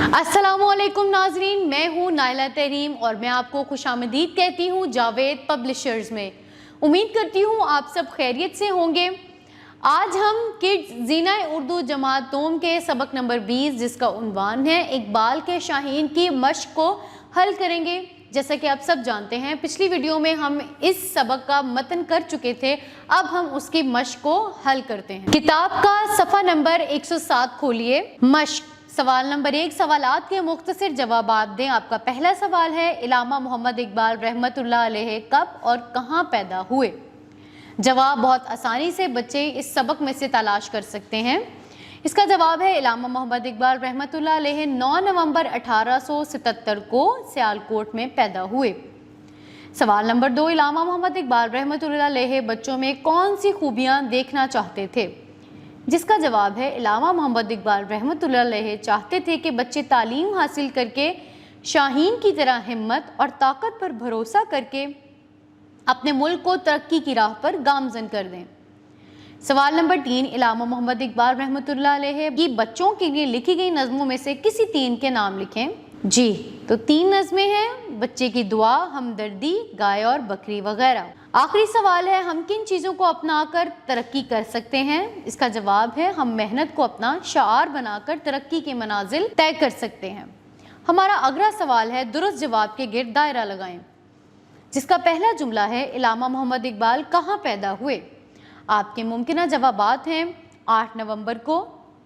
अस्सलामुअलैकुम नाजरीन, मैं हूँ नाइला तहरीम और मैं आपको खुशामदीद कहती हूँ जावेद पब्लिशर्स में। उम्मीद करती हूँ आप सब खैरियत से होंगे। आज हम किड्स ज़ीना उर्दू जमात दोम के सबक नंबर 20 जिसका उन्वान है इकबाल के शाहीन की मश्क को हल करेंगे। जैसा कि आप सब जानते हैं, पिछली वीडियो में हम इस सबक का मतन कर चुके थे, अब हम उसकी मश्क को हल करते हैं। किताब का सफ़ा नंबर 107 खोलिए। मश्क सवाल नंबर 1, सवालात के मुख्तसर जवाबात दें। आपका पहला सवाल है, इलामा मोहम्मद इकबाल रहमतुल्लाह अलैह कब और कहाँ पैदा हुए? जवाब बहुत आसानी से बच्चे इस सबक में से तलाश कर सकते हैं। इसका जवाब है इलामा मोहम्मद इकबाल रहमतुल्लाह अलैह 9 नवंबर 1877 को सियालकोट में पैदा हुए। सवाल नंबर 2, इलामा मोहम्मद इकबाल रहमतुल्लाह अलैह बच्चों में कौन सी खूबियाँ देखना चाहते थे? जिसका जवाब है इलामा मोहम्मद इकबाल रहमतुल्लाह अलैह चाहते थे कि बच्चे तालीम हासिल करके शाहीन की तरह हिम्मत और ताकत पर भरोसा करके अपने मुल्क को तरक्की की राह पर गामजन कर दें। सवाल नंबर 3, इलामा मोहम्मद इकबाल रहमतुल्लाह अलैह की बच्चों के लिए लिखी गई नज़मों में से किसी 3 के नाम लिखें। जी, तो 3 नज़में हैं, बच्चे की दुआ, हमदर्दी, गाय और बकरी वगैरह। आखिरी सवाल है, हम किन चीज़ों को अपनाकर तरक्की कर सकते हैं? इसका जवाब है हम मेहनत को अपना शार बनाकर तरक्की के मनाजिल तय कर सकते हैं। हमारा अगला सवाल है, दुरुस्त जवाब के गिर्द दायरा लगाएं। जिसका पहला जुमला है, इलामा मोहम्मद इकबाल कहाँ पैदा हुए? आपके मुमकिन जवाबात हैं 8 नवंबर को,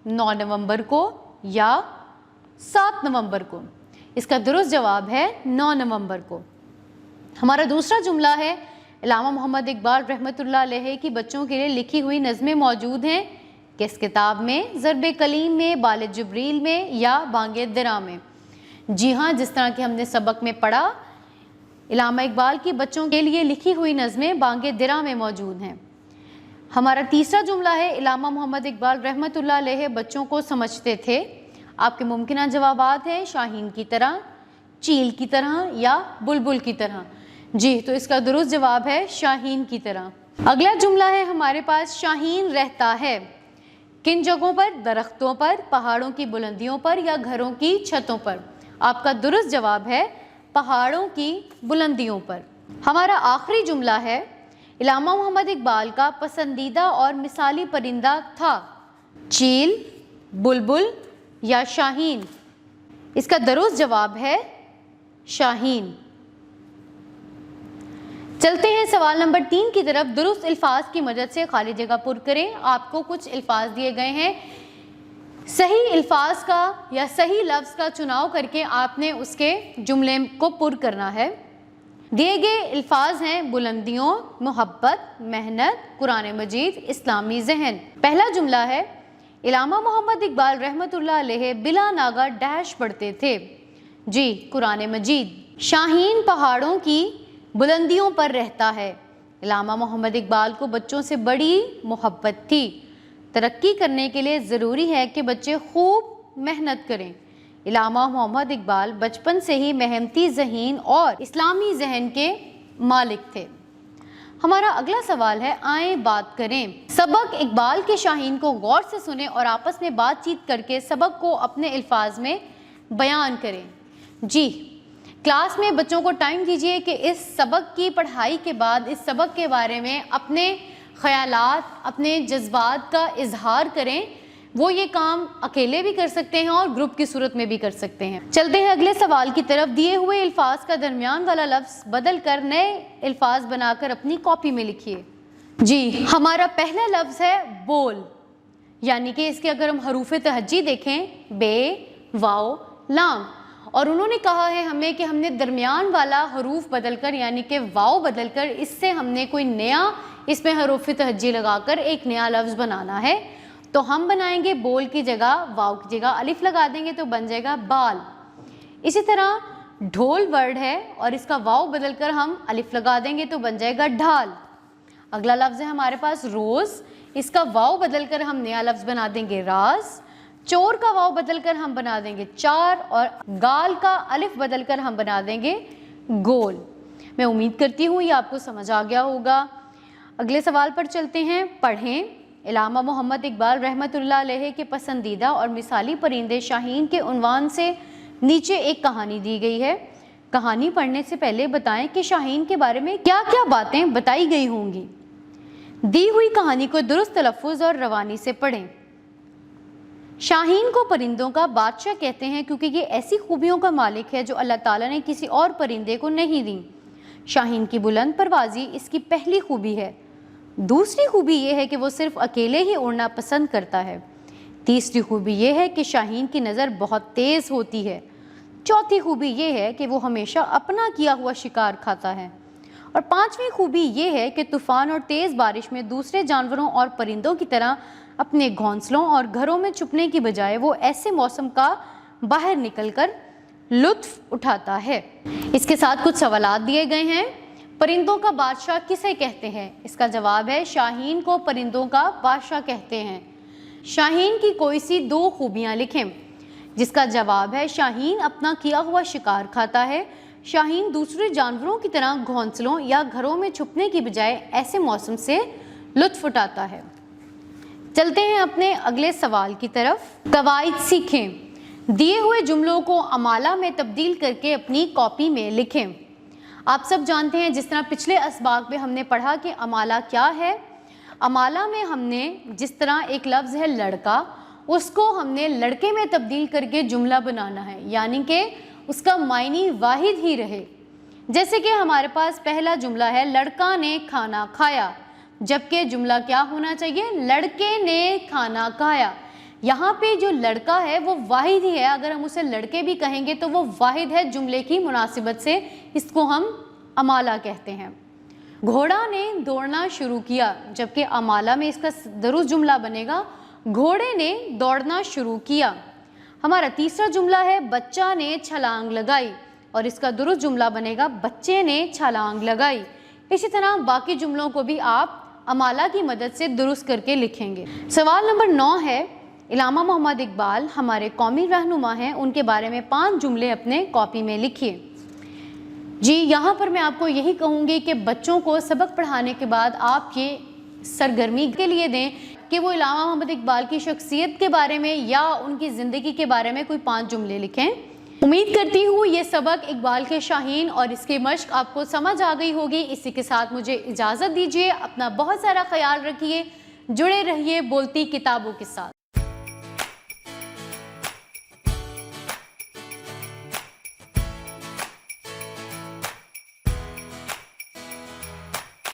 9 नवंबर को या 7 नवंबर को। इसका दुरुस्त जवाब है 9 नवंबर को। हमारा दूसरा जुमला है, इलामा मोहम्मद इकबाल रहमतुल्लाह अलैह की बच्चों के लिए लिखी हुई नज़में मौजूद हैं किस किताब में? ज़रबे कलीम में, बाले जिब्रील में या बांगे दिरा में? जी हाँ, जिस तरह कि हमने सबक में पढ़ा, इलामा इकबाल की बच्चों के लिए लिखी हुई नज़में बांगे दिरा में मौजूद हैं। हमारा तीसरा जुमला है, इलामा मोहम्मद इकबाल रहमतुल्लाह अलैह बच्चों को समझते थे। आपके मुमकिन जवाबात हैं शाहीन की तरह, चील की तरह या बुलबुल की तरह। जी, तो इसका दुरुस्त जवाब है शाहीन की तरह। अगला जुमला है हमारे पास, शाहीन रहता है किन जगहों पर? दरख्तों पर, पहाड़ों की बुलंदियों पर या घरों की छतों पर? आपका दुरुस्त जवाब है पहाड़ों की बुलंदियों पर। हमारा आखिरी जुमला है, इलामा मोहम्मद इकबाल का पसंदीदा और मिसाली परिंदा था चील, बुलबुल या शाहीन? इसका दुरुस्त जवाब है शाहीन। चलते हैं सवाल नंबर 3 की तरफ। दुरुस्त अल्फाज की मदद से खाली जगह पुर करें। आपको कुछ अल्फाज दिए गए हैं, सही अल्फाज का या सही लफ्ज़ का चुनाव करके आपने उसके जुमले को पुर करना है। दिए गए अल्फाज हैं बुलंदियों, मोहब्बत, मेहनत, कुरान मजीद, इस्लामी जहन। पहला जुमला है, इलामा मोहम्मद इकबाल रहमतुल्लाह अलैह बिला नागा डैश पढ़ते थे। जी, कुरान मजीद। शाहीन पहाड़ों की बुलंदियों पर रहता है। इलामा मोहम्मद इकबाल को बच्चों से बड़ी मोहब्बत थी। तरक्की करने के लिए ज़रूरी है कि बच्चे खूब मेहनत करें। इलामा मोहम्मद इकबाल बचपन से ही मेहनती ज़हीन और इस्लामी जहन के मालिक थे। हमारा अगला सवाल है, आए बात करें। सबक इकबाल के शाहीन को गौर से सुने और आपस में बातचीत करके सबक को अपने अल्फाज में बयान करें। जी, क्लास में बच्चों को टाइम दीजिए कि इस सबक की पढ़ाई के बाद इस सबक के बारे में अपने ख़यालात, अपने जज्बात का इजहार करें। वो ये काम अकेले भी कर सकते हैं और ग्रुप की सूरत में भी कर सकते हैं। चलते हैं अगले सवाल की तरफ। दिए हुए अल्फाज का दरमियान वाला लफ्ज़ बदल कर नए अल्फाज बनाकर अपनी कॉपी में लिखिए। जी, हमारा पहला लफ्ज़ है बोल, यानी कि इसके अगर हम हरूफ तहज्जी देखें, बे, वाओ, लाम, और उन्होंने कहा है हमें कि हमने दरमियान वाला हरूफ बदलकर यानी कि वाओ बदलकर इससे हमने कोई नया इसमें हरूफ तहज्जी लगाकर एक नया लफ्ज़ बनाना है। तो हम बनाएंगे बोल की जगह वाओ की जगह अलिफ लगा देंगे तो बन जाएगा बाल। इसी तरह ढोल वर्ड है और इसका वाओ बदलकर हम अलिफ लगा देंगे तो बन जाएगा ढाल। अगला लफ्ज़ है हमारे पास रोज़, इसका वाओ बदलकर हम नया लफ्ज़ बना देंगे राज। चोर का वाव बदलकर हम बना देंगे चार और गाल का अलिफ बदलकर हम बना देंगे गोल। मैं उम्मीद करती हूँ ये आपको समझ आ गया होगा। अगले सवाल पर चलते हैं। पढ़ें, علامہ محمد اقبال رحمۃ اللہ علیہ کے پسندیدہ اور مثالی پرندے شاہین کے عنوان سے نیچے ایک کہانی دی گئی ہے۔ کہانی پڑھنے سے پہلے بتائیں کہ شاہین کے بارے میں کیا کیا باتیں بتائی گئی ہوں گی۔ دی ہوئی کہانی کو درست تلفظ اور روانی سے پڑھیں۔ شاہین کو پرندوں کا بادشاہ کہتے ہیں کیونکہ یہ ایسی خوبیوں کا مالک ہے جو اللہ تعالیٰ نے کسی اور پرندے کو نہیں دی۔ شاہین کی بلند پروازی اس کی پہلی خوبی ہے۔ دوسری خوبی یہ ہے کہ وہ صرف اکیلے ہی اڑنا پسند کرتا ہے۔ تیسری خوبی یہ ہے کہ شاہین کی نظر بہت تیز ہوتی ہے۔ چوتھی خوبی یہ ہے کہ وہ ہمیشہ اپنا کیا ہوا شکار کھاتا ہے۔ اور پانچویں خوبی یہ ہے کہ طوفان اور تیز بارش میں دوسرے جانوروں اور پرندوں کی طرح اپنے گھونسلوں اور گھروں میں چھپنے کی بجائے وہ ایسے موسم کا باہر نکل کر لطف اٹھاتا ہے۔ اس کے ساتھ کچھ سوالات دیے گئے ہیں۔ پرندوں کا بادشاہ کسے کہتے ہیں؟ اس کا جواب ہے شاہین کو پرندوں کا بادشاہ کہتے ہیں۔ شاہین کی کوئی سی دو خوبیاں لکھیں۔ جس کا جواب ہے شاہین اپنا کیا ہوا شکار کھاتا ہے۔ شاہین دوسرے جانوروں کی طرح گھونسلوں یا گھروں میں چھپنے کی بجائے ایسے موسم سے لطف اٹھاتا ہے۔ چلتے ہیں اپنے اگلے سوال کی طرف۔ قواعد سیکھیں۔ دیے ہوئے جملوں کو امالہ میں تبدیل کر کے اپنی کاپی میں لکھیں۔ آپ سب جانتے ہیں جس طرح پچھلے اسباق میں ہم نے پڑھا کہ امالہ کیا ہے۔ امالہ میں ہم نے جس طرح ایک لفظ ہے لڑکا، اس کو ہم نے لڑکے میں تبدیل کر کے جملہ بنانا ہے، یعنی کہ اس کا معنی واحد ہی رہے۔ جیسے کہ ہمارے پاس پہلا جملہ ہے لڑکا نے کھانا کھایا، جبکہ جملہ کیا ہونا چاہیے؟ لڑکے نے کھانا کھایا۔ یہاں پہ جو لڑکا ہے وہ واحد ہی ہے، اگر ہم اسے لڑکے بھی کہیں گے تو وہ واحد ہے جملے کی مناسبت سے، اس کو ہم امالہ کہتے ہیں۔ گھوڑا نے دوڑنا شروع کیا، جبکہ امالہ میں اس کا درست جملہ بنے گا گھوڑے نے دوڑنا شروع کیا۔ ہمارا تیسرا جملہ ہے بچہ نے چھلانگ لگائی، اور اس کا درست جملہ بنے گا بچے نے چھلانگ لگائی۔ اسی طرح باقی جملوں کو بھی آپ امالہ کی مدد سے درست کر کے لکھیں گے۔ سوال نمبر 9 ہے، علامہ محمد اقبال ہمارے قومی رہنما ہیں، ان کے بارے میں 5 جملے اپنے کاپی میں لکھیے۔ جی یہاں پر میں آپ کو یہی کہوں گی کہ بچوں کو سبق پڑھانے کے بعد آپ یہ سرگرمی کے لیے دیں کہ وہ علامہ محمد اقبال کی شخصیت کے بارے میں یا ان کی زندگی کے بارے میں کوئی 5 جملے لکھیں۔ امید کرتی ہوں یہ سبق اقبال کے شاہین اور اس کی مشق آپ کو سمجھ آ گئی ہوگی۔ اسی کے ساتھ مجھے اجازت دیجیے، اپنا بہت سارا خیال رکھیے، جڑے رہیے بولتی کتابوں کے ساتھ۔